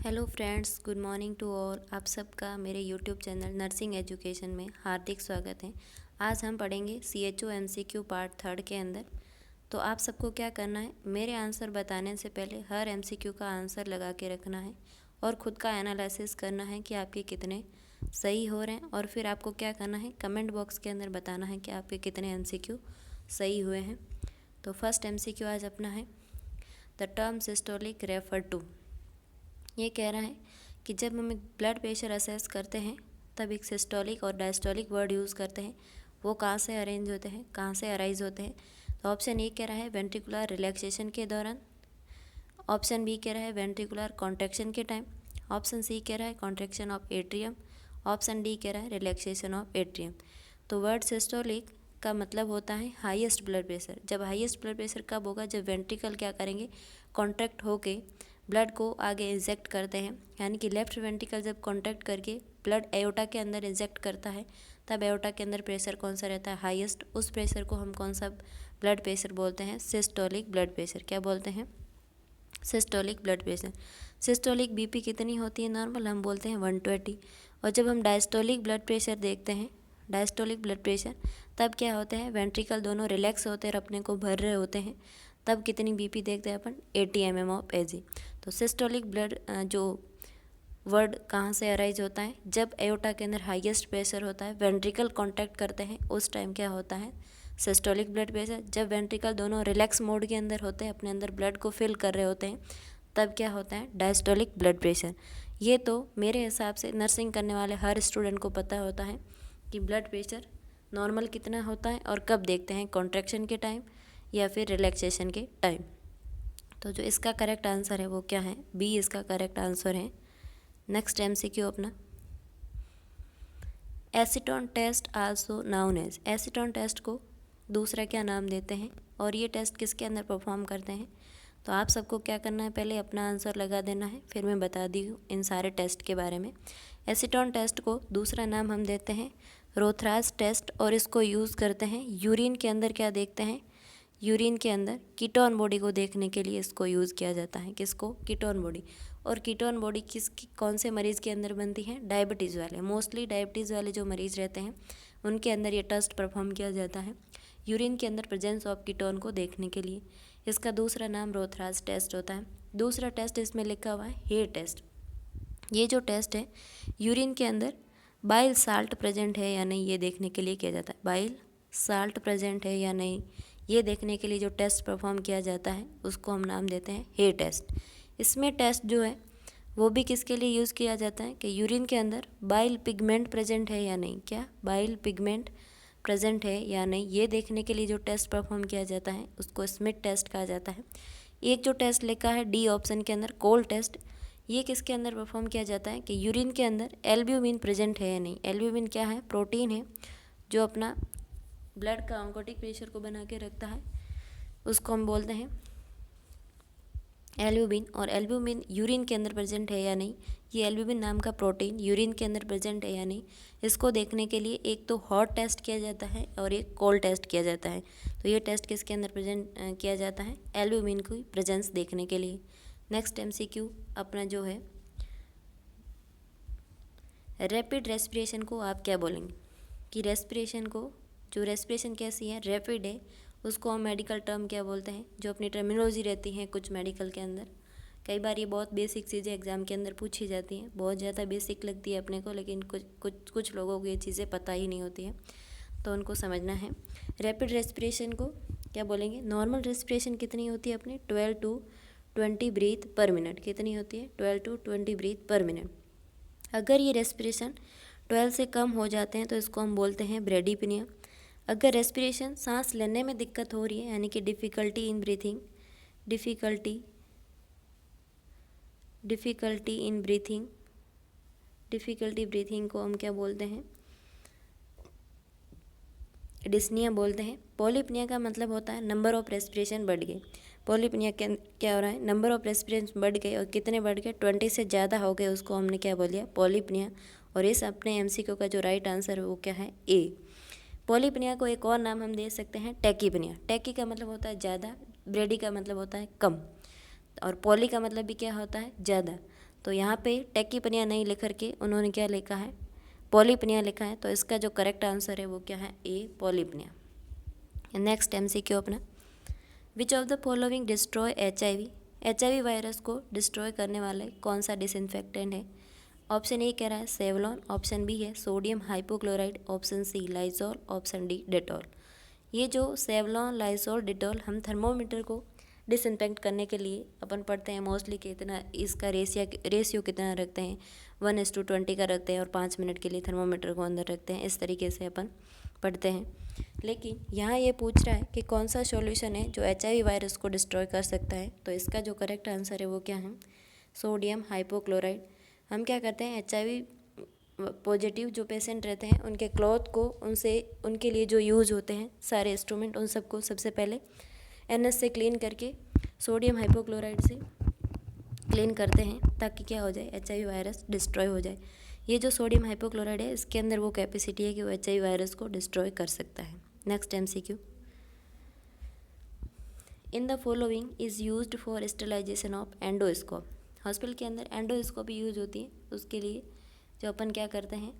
Hello friends, good morning to all. आप सबका मेरे यूट्यूब चैनल नर्सिंग एजुकेशन में हार्दिक स्वागत है। आज हम पढ़ेंगे CHO MCQ पार्ट 3 के अंदर। तो आप सबको क्या करना है, मेरे आंसर बताने से पहले हर MCQ का आंसर लगा के रखना है और ख़ुद का एनालिसिस करना है कि आपके कितने सही हो रहे हैं। और फिर आपको क्या करना है, कमेंट बॉक्स के अंदर बताना है कि आपके कितने MCQ सही हुए हैं। तो फर्स्ट MCQ आज अपना है, the term systolic refer to. ये कह रहा है कि जब हम ब्लड प्रेशर असेस करते हैं तब एक सिस्टोलिक और डायस्टोलिक वर्ड यूज़ करते हैं। वो कहाँ से अरेंज होते हैं, कहाँ से अराइज होते हैं। तो ऑप्शन ए कह रहा है वेंट्रिकुलर रिलैक्सेशन के दौरान, ऑप्शन बी कह रहा है वेंट्रिकुलर कॉन्ट्रैक्शन के टाइम, ऑप्शन सी कह रहा है contraction of atrium, option D कह रहा है रिलैक्सेशन ऑफ एट्रियम। तो वर्ड सिस्टोलिक का मतलब होता है हाईएस्ट ब्लड प्रेशर। जब हाईएस्ट ब्लड प्रेशर कब होगा, जब वेंट्रिकल क्या करेंगे, कॉन्ट्रैक्ट होके ब्लड को आगे इंजेक्ट करते हैं, यानी कि लेफ्ट वेंट्रिकल जब कॉन्ट्रैक्ट करके ब्लड एओर्टा के अंदर इंजेक्ट करता है तब एओर्टा के अंदर प्रेशर कौन सा रहता है, हाईएस्ट। उस प्रेशर को हम कौन सा ब्लड प्रेशर बोलते हैं, सिस्टोलिक ब्लड प्रेशर। क्या बोलते हैं, systolic blood pressure. Systolic BP कितनी होती है नॉर्मल, हम बोलते हैं 120। और जब हम डायस्टोलिक ब्लड प्रेशर देखते हैं, डायस्टोलिक ब्लड प्रेशर, तब क्या होते हैं, वेंट्रिकल दोनों रिलैक्स होते हैं और अपने को भर रहे होते हैं, तब कितनी बीपी देखते हैं अपन, 80 mm ऑफ एजी। तो सिस्टोलिक ब्लड जो वर्ड कहाँ से अराइज होता है, जब एओर्टा के अंदर हाईएस्ट प्रेशर होता है, वेंट्रिकल कॉन्टैक्ट करते हैं, उस टाइम क्या होता है, सिस्टोलिक ब्लड प्रेशर। जब वेंट्रिकल दोनों रिलैक्स मोड के अंदर होते हैं, अपने अंदर ब्लड को फिल कर रहे होते हैं, तब क्या होता है, डायस्टोलिक ब्लड प्रेशर। ये तो मेरे हिसाब से नर्सिंग करने वाले हर स्टूडेंट को पता होता है कि ब्लड प्रेशर नॉर्मल कितना होता है और कब देखते हैं, कॉन्ट्रैक्शन के टाइम या फिर रिलैक्सेशन के टाइम। तो जो इसका करेक्ट आंसर है वो क्या है, बी इसका करेक्ट आंसर है। नेक्स्ट MCQ अपना, acetone test also known as. Acetone test को दूसरा क्या नाम देते हैं और ये टेस्ट किसके अंदर परफॉर्म करते हैं। तो आप सबको क्या करना है, पहले अपना आंसर लगा देना है, फिर मैं बता दी हूँ इन सारे टेस्ट के बारे में। एसीटोन टेस्ट को दूसरा नाम हम देते हैं रोथराज टेस्ट, और इसको यूज़ करते हैं यूरिन के अंदर। क्या देखते हैं, यूरिन के अंदर कीटोन बॉडी को देखने के लिए इसको यूज़ किया जाता है। किसको, कीटोन बॉडी। और कीटोन बॉडी कौन से मरीज़ के अंदर बनती है, डायबिटीज़ वाले। मोस्टली डायबिटीज़ वाले जो मरीज़ रहते हैं उनके अंदर ये टेस्ट परफॉर्म किया जाता है, यूरिन के अंदर प्रेजेंस ऑफ कीटोन को देखने के लिए। इसका दूसरा नाम रोथराज टेस्ट होता है। दूसरा टेस्ट इसमें लिखा हुआ है हेयर टेस्ट। ये जो टेस्ट है, यूरिन के अंदर बाइल साल्ट प्रेजेंट है या नहीं, ये देखने के लिए किया जाता है। बाइल साल्ट प्रेजेंट है या नहीं, ये देखने के लिए जो टेस्ट परफॉर्म किया जाता है उसको हम नाम देते हैं हेयर टेस्ट। इसमें टेस्ट जो है वो भी किसके लिए यूज़ किया जाता है कि यूरिन के अंदर बाइल पिगमेंट प्रेजेंट है या नहीं, क्या बाइल पिगमेंट प्रेजेंट है या नहीं, ये देखने के लिए जो टेस्ट परफॉर्म किया जाता है उसको स्मिथ टेस्ट कहा जाता है। एक जो टेस्ट लिखा है डी ऑप्शन के अंदर, कोल टेस्ट, ये किसके अंदर परफॉर्म किया जाता है कि यूरिन के अंदर एल्ब्यूमिन प्रेजेंट है या नहीं। एल्ब्यूमिन क्या है, प्रोटीन है जो अपना ब्लड का ऑन्कोटिक प्रेशर को बना के रखता है, उसको हम बोलते हैं एल्ब्यूमिन। और एल्ब्यूमिन यूरिन के अंदर प्रेजेंट है या नहीं, ये एल्ब्यूमिन नाम का प्रोटीन यूरिन के अंदर प्रेजेंट है या नहीं, इसको देखने के लिए एक तो हॉट टेस्ट किया जाता है और एक कोल्ड टेस्ट किया जाता है। तो ये टेस्ट किसके अंदर प्रेजेंट किया जाता है, एल्ब्यूमिन की प्रेजेंस देखने के लिए। नेक्स्ट MCQ अपना जो है, रैपिड रेस्पिरेशन को आप क्या बोलेंगे, कि रेस्पिरेशन को, जो रेस्पिरेशन कैसी है, रैपिड है, उसको हम मेडिकल टर्म क्या बोलते हैं, जो अपनी टर्मिनोलॉजी रहती है कुछ मेडिकल के अंदर। कई बार ये बहुत बेसिक चीज़ें एग्ज़ाम के अंदर पूछी जाती हैं, बहुत ज़्यादा बेसिक लगती है अपने को, लेकिन कुछ लोगों को ये चीज़ें पता ही नहीं होती हैं, तो उनको समझना है। रैपिड रेस्पिरेशन को क्या बोलेंगे, नॉर्मल रेस्पिरेशन कितनी होती है अपनी, 12 to 20 ब्रीथ पर मिनट। कितनी होती है, 12 to 20 ब्रीथ पर मिनट। अगर ये रेस्पिरेशन 12 से कम हो जाते हैं तो इसको हम बोलते हैं ब्रेडीपिनिया। अगर रेस्पिरेशन सांस लेने में दिक्कत हो रही है, यानी कि difficulty in breathing, difficulty breathing को हम क्या बोलते हैं, डिस्निया बोलते हैं। पॉलीपनिया का मतलब होता है नंबर ऑफ रेस्पिरेशन बढ़ गए। पॉलीपनिया के क्या हो रहा है, नंबर ऑफ रेस्पिरेशन बढ़ गए, और कितने बढ़ गए, 20 से ज़्यादा हो गए, उसको हमने क्या बोल दिया, पॉलीपनिया। और इस अपने MCQ का जो राइट आंसर है वो क्या है, ए। पॉलीपनिया को एक और नाम हम दे सकते हैं टैकीपनिया। टैकी का मतलब होता है ज़्यादा, ब्रेडी का मतलब होता है कम, और पॉली का मतलब भी क्या होता है, ज़्यादा। तो यहाँ पे टैकीपनिया नहीं लिख करके उन्होंने क्या लिखा है, पॉलीपनिया लिखा है। तो इसका जो करेक्ट आंसर है वो क्या है, ए पॉलीपनिया। नेक्स्ट MCQ अपना, which of the following destroy HIV, HIV virus को डिस्ट्रॉय करने वाले कौन सा डिसइंफेक्टेंट है। ऑप्शन ए कह रहा है सेवलॉन, ऑप्शन बी है sodium hypochloride, option C Lysol, option D Dettol. ये जो सेवलॉन, लाइजॉल, डेटॉल हम थर्मोमीटर को डिसइंफेक्ट करने के लिए अपन पढ़ते हैं मोस्टली कितना इसका रेशियो कितना रखते हैं, 1:20 का रखते हैं और 5 मिनट के लिए थर्मोमीटर को अंदर रखते हैं, इस तरीके से अपन पढ़ते हैं। लेकिन यहाँ ये पूछ रहा है कि कौन सा सॉल्यूशन है जो HIV वायरस को डिस्ट्रॉय कर सकता है। तो इसका जो करेक्ट आंसर है वो क्या है, सोडियम हाइपोक्लोराइड। हम क्या करते हैं, HIV पॉजिटिव जो पेशेंट रहते हैं उनके क्लॉथ को, उनके लिए जो यूज़ होते हैं सारे इंस्ट्रूमेंट, उन सबको सबसे पहले NS से क्लीन करके सोडियम हाइपोक्लोराइड से क्लीन करते हैं ताकि क्या हो जाए, HIV वायरस डिस्ट्रॉय हो जाए। ये जो सोडियम हाइपोक्लोराइड है इसके अंदर वो कैपेसिटी है कि वो HIV वायरस को डिस्ट्रॉय कर सकता है। Next MCQ, in the following is used for sterilization of endoscope. Hospital के अंदर एंडोस्कोप यूज होती है, उसके लिए जो अपन क्या करते हैं,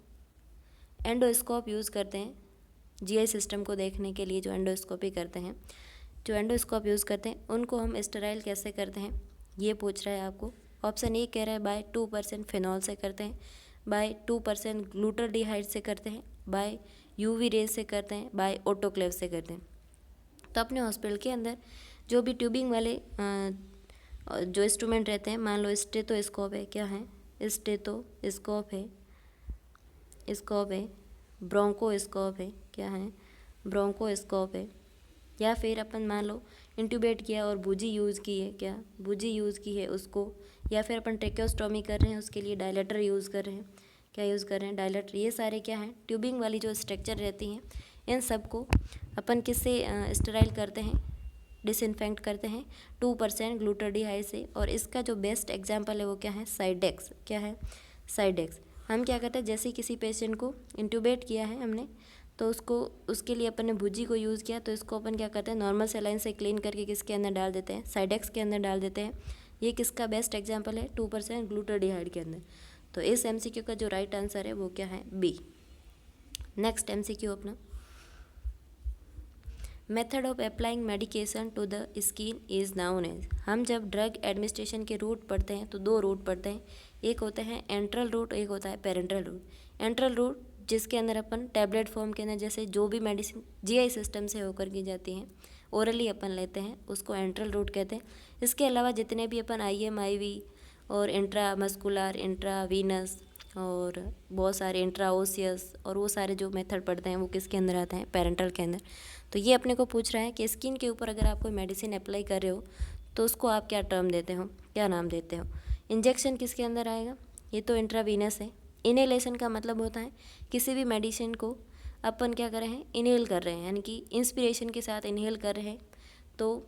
एंडोस्कोप यूज़ करते हैं। GI सिस्टम को देखने के लिए जो एंडोस्कोपी करते हैं, जो एंडोस्कोप यूज़ करते हैं उनको हम स्टेराइल कैसे करते हैं, ये पूछ रहा है आपको। ऑप्शन ए कह रहा है बाय 2% फिनॉल से करते हैं, बाय 2% ग्लूटाल्डिहाइड से करते हैं, बाय UV रेज से करते हैं, बाय ऑटोक्लेव से करते हैं। तो अपने हॉस्पिटल के अंदर जो भी ट्यूबिंग वाले जो इंस्ट्रूमेंट रहते हैं, मान लो स्टेथोस्कोप है, क्या है, स्टेथोस्कोप है, ब्रोंकोस्कोप है, क्या है, ब्रोंकोस्कोप है, या फिर अपन मान लो इंट्यूबेट किया और बूजी यूज़ की है, क्या बूजी यूज़ की है उसको, या फिर अपन ट्रेकोस्टोमी कर रहे हैं उसके लिए डायलेटर यूज़ कर रहे हैं, क्या यूज़ कर रहे हैं, डायलेटर। ये सारे क्या हैं, ट्यूबिंग वाली जो स्ट्रक्चर रहती हैं, इन सब को अपन किससे स्टेराइल करते हैं, डिसइंफेक्ट करते हैं 2% ग्लूटाल्डिहाइड से। और इसका जो बेस्ट एग्जांपल है वो क्या है, साइडेक्स। क्या है, साइडेक्स। हम क्या करते हैं, जैसे किसी पेशेंट को इंट्यूबेट किया है हमने, तो उसके लिए अपन ने भुजी को यूज़ किया, तो इसको अपन क्या करते हैं, नॉर्मल सेलाइन से क्लीन करके किसके अंदर डाल देते हैं, साइडेक्स के अंदर डाल देते हैं। ये किसका बेस्ट एग्जांपल है, 2% ग्लूटाल्डिहाइड के अंदर। तो इस MCQ का जो राइट आंसर है वो क्या है, बी। नेक्स्ट MCQ अपना, method of applying medication to the skin is known as. हम जब ड्रग एडमिनिस्ट्रेशन के रूट पढ़ते हैं तो 2 रूट पढ़ते हैं, एक होता है एंट्रल रूट, एक होता है पेरेंट्रल रूट। एंट्रल रूट जिसके अंदर अपन टैबलेट फॉर्म के अंदर जैसे जो भी मेडिसिन GI सिस्टम से होकर की जाती हैं ओरली अपन लेते हैं, उसको एंट्रल रूट कहते हैं। इसके अलावा जितने भी अपन IM, IV और इंट्रा मस्कुलर, इंट्रा वीनस और बहुत सारे इंट्रा ओसियस और वो सारे जो मेथड पढ़ते हैं वो किसके अंदर आते हैं, पेरेंटल के अंदर। तो ये अपने को पूछ रहा है कि स्किन के ऊपर अगर आप कोई मेडिसिन अप्लाई कर रहे हो तो उसको आप क्या टर्म देते हो, क्या नाम देते हो। इंजेक्शन किसके अंदर आएगा, ये तो इंट्रावीनस है। इनहेलेशन का मतलब होता है किसी भी मेडिसिन को अपन क्या कर रहे हैं, इनहेल कर रहे हैं, यानी कि इंस्पिरेशन के साथ इनहेल कर रहे हैं, तो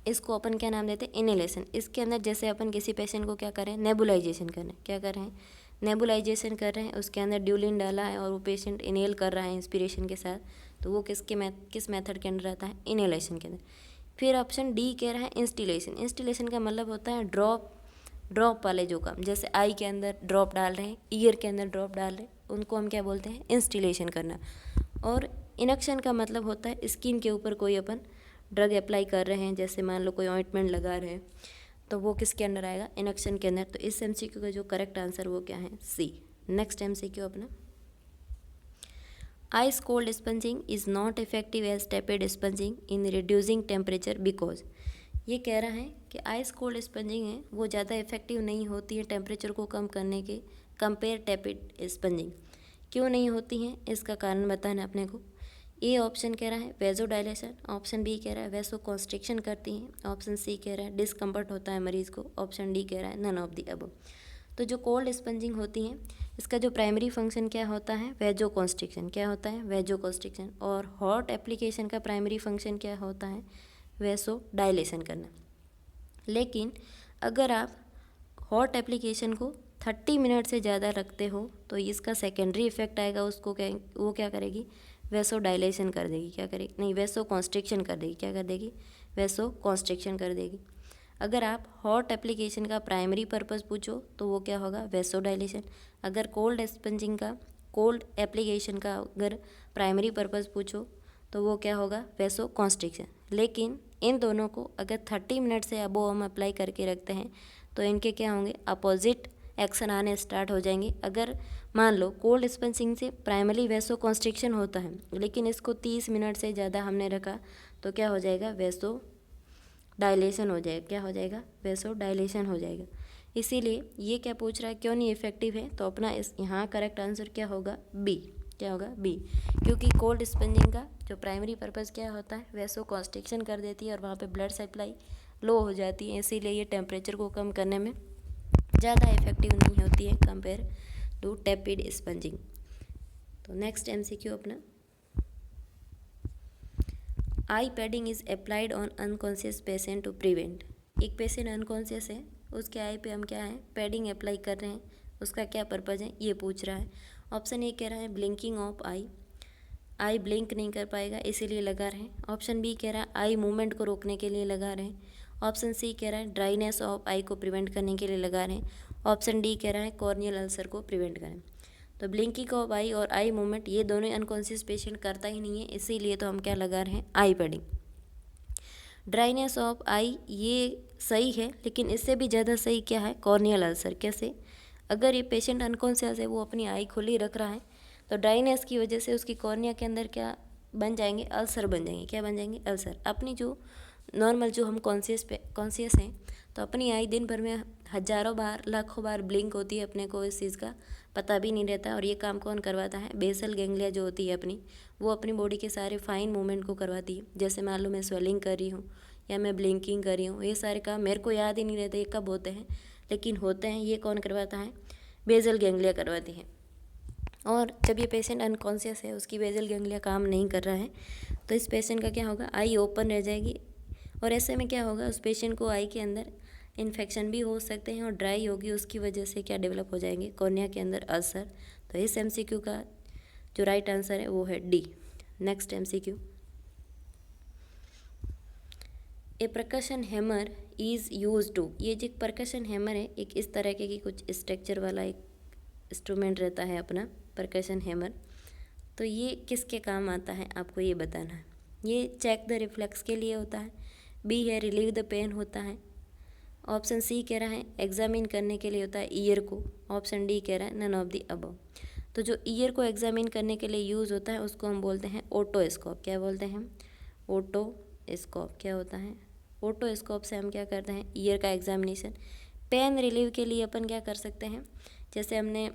इसको अपन क्या नाम देते हैं, इनहेलेशन। इसके अंदर जैसे अपन किसी पेशेंट को क्या कर रहे हैं, नेबुलाइजेशन कर रहे हैं, क्या कर रहे हैं, नेबुलाइजेशन कर रहे हैं, उसके अंदर ड्यूलिन डाला है और वो पेशेंट इनहेल कर रहा है इंस्पिरेशन के साथ, तो वो किस मेथड के अंदर आता है, इनहेलेशन के अंदर। फिर ऑप्शन डी कह रहा है इंस्टिलेशन। इंस्टिलेशन का मतलब होता है ड्रॉप वाले जो काम, जैसे आई के अंदर ड्रॉप डाल रहे हैं, ईयर के अंदर ड्रॉप डाल रहे हैं, उनको हम क्या बोलते हैं, इंस्टिलेशन करना। और इनक्शन का मतलब होता है स्किन के ऊपर कोई अपन ड्रग अप्लाई कर रहे हैं, जैसे मान लो कोई ऑइंटमेंट लगा रहे हैं, तो वो किसके अंदर आएगा, इनक्शन के अंदर। तो इस MCQ का जो करेक्ट आंसर वो क्या है, सी। नेक्स्ट MCQ अपना, ice cold sponging is not effective as tepid sponging in reducing temperature because. ये कह रहा है कि आइस कोल्ड स्पंजिंग है वो ज़्यादा इफेक्टिव नहीं होती है टेम्परेचर को कम करने के कंपेयर टेपिड स्पंजिंग। क्यों नहीं होती हैं, इसका कारण बताना अपने को। ए ऑप्शन कह रहा है वेजो डायलेशन, ऑप्शन बी कह रहा है वेसो कॉन्स्ट्रिक्शन करती हैं, ऑप्शन सी कह रहा है डिस्कम्फर्ट होता है मरीज़ को, ऑप्शन डी कह रहा है नन ऑफ दी अबव। तो जो कोल्ड स्पंजिंग होती हैं इसका जो प्राइमरी फंक्शन क्या होता है, वेजो कॉन्स्ट्रिक्शन। क्या होता है, वेजो कॉन्स्ट्रिक्शन। और हॉट एप्लीकेशन का प्राइमरी फंक्शन क्या होता है, वेसो डायलेशन करना। लेकिन अगर आप हॉट एप्लीकेशन को 30 मिनट से ज़्यादा रखते हो तो इसका सेकेंडरी इफेक्ट आएगा, उसको वो क्या करेगी, वेसो डायलेशन कर देगी, क्या करेगी, नहीं वेसो कॉन्स्ट्रिक्शन कर देगी, क्या कर देगी, वेसो कॉन्स्ट्रिक्शन कर देगी। अगर आप हॉट एप्लीकेशन का प्राइमरी पर्पस पूछो तो वो क्या होगा, वेसोडाइलेशन। अगर कोल्ड एप्लीकेशन का अगर प्राइमरी पर्पस पूछो तो वो क्या होगा, वेसो कॉन्स्ट्रिक्शन। लेकिन इन दोनों को अगर 30 मिनट से अबोव हम अप्लाई करके रखते हैं तो इनके क्या होंगे, अपोजिट एक्शन आने स्टार्ट हो जाएंगे। अगर मान लो कोल्ड स्पंजिंग से प्राइमरी वेसो कॉन्स्ट्रिक्शन होता है लेकिन इसको 30 मिनट से ज़्यादा हमने रखा तो क्या हो जाएगा, वेसो डायलेशन हो जाएगा। क्या हो जाएगा, वेसो डायलेशन हो जाएगा। इसीलिए ये क्या पूछ रहा है, क्यों नहीं इफेक्टिव है, तो अपना इस यहाँ करेक्ट आंसर क्या होगा, बी। क्या होगा, बी। क्योंकि कोल्ड स्पंजिंग का जो प्राइमरी पर्पस क्या होता है, वेसो कॉन्स्ट्रिक्शन कर देती है और वहाँ पे ब्लड सप्लाई लो हो जाती है। इसीलिए ये टेम्परेचर को कम करने में ज़्यादा इफेक्टिव नहीं होती है कंपेयर टू टेपिड स्पंजिंग। तो नेक्स्ट एमसीक्यू अपना, eye padding is applied on unconscious patient to prevent. एक पेशेंट अनकॉन्शियस है, उसके आई पे हम क्या है, पैडिंग अप्लाई कर रहे हैं, उसका क्या पर्पज़ है ये पूछ रहा है। ऑप्शन ए कह रहा है ब्लिंकिंग ऑफ आई ब्लिंक नहीं कर पाएगा इसीलिए लगा रहे हैं। ऑप्शन बी कह रहा है आई मूवमेंट को रोकने के लिए लगा रहे हैं। ऑप्शन सी कह रहा है ड्राइनेस ऑफ आई को प्रिवेंट करने के लिए लगा रहे हैं। ऑप्शन डी कह रहा है कॉर्नियल अल्सर को प्रिवेंट करें। तो ब्लिंकिंग ऑफ आई और आई मूवमेंट ये दोनों अनकॉन्शियस पेशेंट करता ही नहीं है, इसीलिए तो हम क्या लगा रहे हैं, आई पैडिंग। ड्राइनेस ऑफ आई ये सही है, लेकिन इससे भी ज़्यादा सही क्या है, कॉर्नियल अल्सर। कैसे, अगर ये पेशेंट अनकॉन्शियस है, वो अपनी आई खुली रख रहा है तो ड्राइनेस की वजह से उसकी कॉर्निया के अंदर क्या बन जाएंगे, अल्सर बन जाएंगे। क्या बन जाएंगे, अल्सर। अपनी जो नॉर्मल जो हम कॉन्शियस हैं तो अपनी आई दिन भर में हजारों बार लाखों बार ब्लिंक होती है, अपने को इस चीज़ का पता भी नहीं रहता। और ये काम कौन करवाता है, बेसल गैंग्लिया जो होती है अपनी, वो अपनी बॉडी के सारे फाइन मूवमेंट को करवाती है। जैसे मान लो मैं स्वेलिंग कर रही हूँ या मैं ब्लिंकिंग कर रही हूँ, ये सारे काम मेरे को याद ही नहीं रहते ये कब होते हैं, लेकिन होते हैं। ये कौन करवाता है, बेसल गैंग्लिया करवाती है। और जब ये पेशेंट अनकॉन्शियस है, उसकी बेसल गैंग्लिया काम नहीं कर रहा है, तो इस पेशेंट का क्या होगा, आई ओपन रह जाएगी। और ऐसे में क्या होगा, उस पेशेंट को आई के अंदर इन्फेक्शन भी हो सकते हैं और ड्राई होगी, उसकी वजह से क्या डेवलप हो जाएंगे, कॉर्निया के अंदर अल्सर। तो इस एमसीक्यू का जो राइट आंसर है वो है D. Next MCQ, a percussion hammer is use to. ये जो परकशन हैमर है, एक इस तरह के की कुछ स्ट्रक्चर वाला एक इंस्ट्रूमेंट रहता है अपना परकशन हैमर। तो ये किसके काम आता है आपको ये बताना है। ये चेक द रिफ्लेक्स के लिए होता है। बी है रिलीव द पेन होता है। ऑप्शन सी कह रहा है एग्जामिन करने के लिए होता है ईयर को। ऑप्शन डी कह रहा है नन ऑफ द अबव। तो जो ईयर को एग्जामिन करने के लिए यूज़ होता है उसको हम बोलते हैं ओटोस्कोप। क्या बोलते हैं, ओटोस्कोप। क्या होता है, ओटोस्कोप से हम क्या करते हैं, ईयर का एग्जामिनेशन। पेन रिलीव के लिए अपन क्या कर सकते हैं, जैसे हमने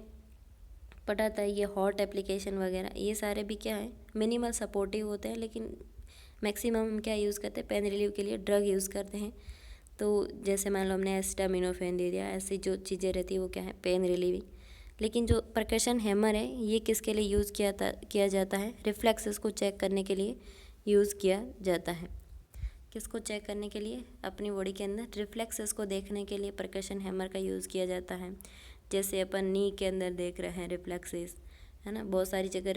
पढ़ा था ये हॉट एप्लीकेशन वगैरह, ये सारे भी क्या है, मिनिमल सपोर्टिव होते हैं, लेकिन मैक्सिमम हम क्या यूज़ करते हैं, पेन रिलीव के लिए ड्रग यूज़ करते हैं। तो जैसे मान लो हमने एसिटामिनोफेन दे दिया, ऐसी जो चीज़ें रहती है वो क्या है, पेन रिलीविंग। लेकिन जो परकशन हैमर है ये किसके लिए यूज़ किया जाता है, रिफ्लेक्सेस को चेक करने के लिए यूज़ किया जाता है। किसको चेक करने के लिए, अपनी बॉडी के अंदर रिफ्लेक्सेस को देखने के लिए परकशन हैमर का यूज़ किया जाता है। जैसे अपन नी के अंदर देख रहे हैं रिफ्लेक्सेस, है ना, बहुत सारी जगह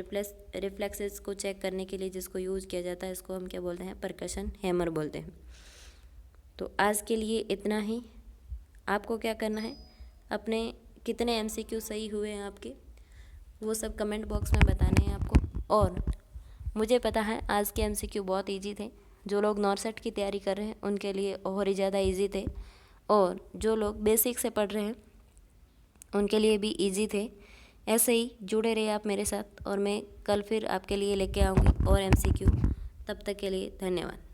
रिफ्लेक्सेस को चेक करने के लिए जिसको यूज़ किया जाता है इसको हम क्या बोलते हैं, परकशन हैमर बोलते हैं। तो आज के लिए इतना ही। आपको क्या करना है, अपने कितने एमसीक्यू सही हुए हैं आपके, वो सब कमेंट बॉक्स में बताने हैं आपको। और मुझे पता है आज के एमसीक्यू बहुत इजी थे। जो लोग नॉर्सेट की तैयारी कर रहे हैं उनके लिए और ही ज़्यादा इजी थे, और जो लोग बेसिक से पढ़ रहे हैं उनके लिए भी इजी थे। ऐसे ही जुड़े रहिए आप मेरे साथ, और मैं कल फिर आपके लिए लेके आऊँगी और एमसीक्यू। तब तक के लिए धन्यवाद।